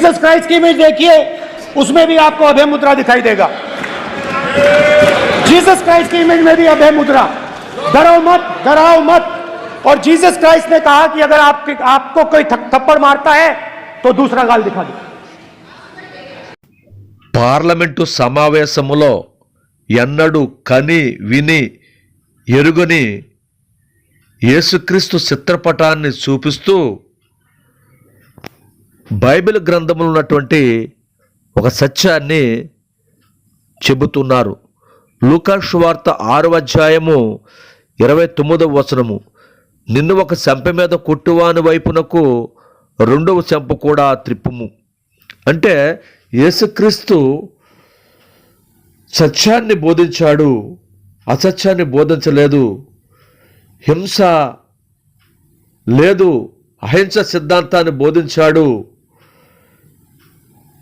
Jesus Christ की image देखिए, उसमें भी आपको अभय मुद्रा दिखाई देगा। जीसस क्राइस्ट की इमेज में भी अभय मुद्रा, डरो मत, डराओ मत। और जीसस क्राइस्ट ने कहा कि अगर आपको कोई थप्पड़ मारता है तो दूसरा गाल दिखा दो। పార్లమెంటు సమావేశములో ఎన్నడూ కని విని ఎరుగని యేసుక్రీస్తు చిత్రపటాన్ని చూపిస్తూ బైబిల్ గ్రంథంలో ఉన్నటువంటి ఒక సత్యాన్ని చెబుతున్నారు. లూకా సువార్త 6వ అధ్యాయము 29వ వచనము, నిన్ను ఒక చెంప మీద కొట్టువాని వైపునకు రెండవ చెంప కూడా త్రిప్పుము. అంటే యేసుక్రీస్తు సత్యాన్ని బోధించాడు, అసత్యాన్ని బోధించలేదు. హింస లేదు, అహింస సిద్ధాంతాన్ని బోధించాడు.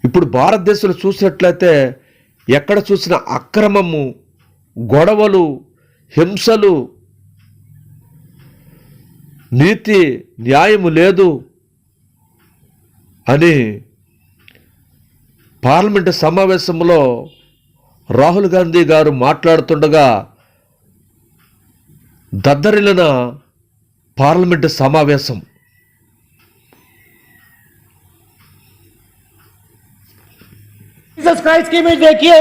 ఇప్పుడు భారతదేశంలో చూసినట్లయితే ఎక్కడ చూసిన అక్రమము, గొడవలు, హింసలు, నీతి న్యాయము లేదు అని పార్లమెంటు సమావేశంలో రాహుల్ గాంధీ గారు మాట్లాడుతుండగా దద్దరిల్లిన పార్లమెంటు సమావేశం. जीसस क्राइस्ट की इमेज देखिए,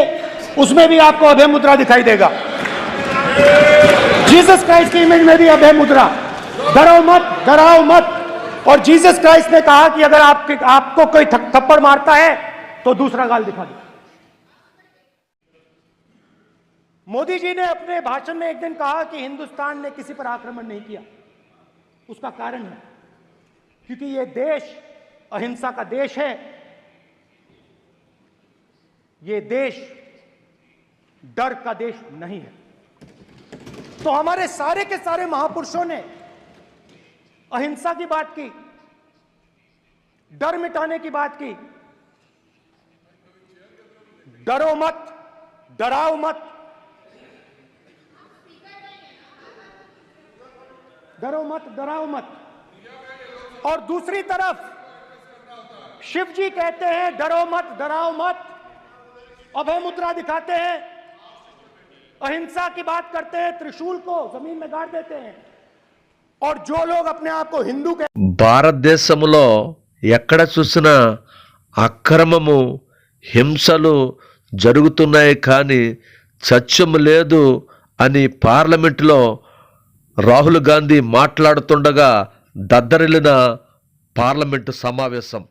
उसमें भी आपको अभय मुद्रा दिखाई देगा। जीसस क्राइस्ट की इमेज में भी अभय मुद्रा, डरो मत, डराओ मत। और जीसस क्राइस्ट ने कहा कि अगर आपको कोई थप्पड़ मारता है तो दूसरा गाल दिखा दो। मोदी जी ने अपने भाषण में एक दिन कहा कि हिंदुस्तान ने किसी पर आक्रमण नहीं किया। उसका कारण है क्योंकि यह देश अहिंसा का देश है, ये देश डर का देश नहीं है। तो हमारे सारे के सारे महापुरुषों ने अहिंसा की बात की, डर मिटाने की बात की। डरो मत, डराओ मत, डरो मत, डराओ मत। और दूसरी तरफ शिव जी कहते हैं डरो मत, डराओ मत, अभय मुद्रा दिखाते हैं, अहिंसा की बात करते हैं, त्रिशूल को जमीन में गाड़ देते हैं। और जो लोग अपने आप को हिंदू భారతదేశంలో ఎక్కడ చూసినా అక్రమము, హింసలు జరుగుతున్నాయి కానీ సత్యము లేదు అని పార్లమెంటులో రాహుల్ గాంధీ మాట్లాడుతుండగా దద్దరిల్లిన పార్లమెంటు సమావేశం.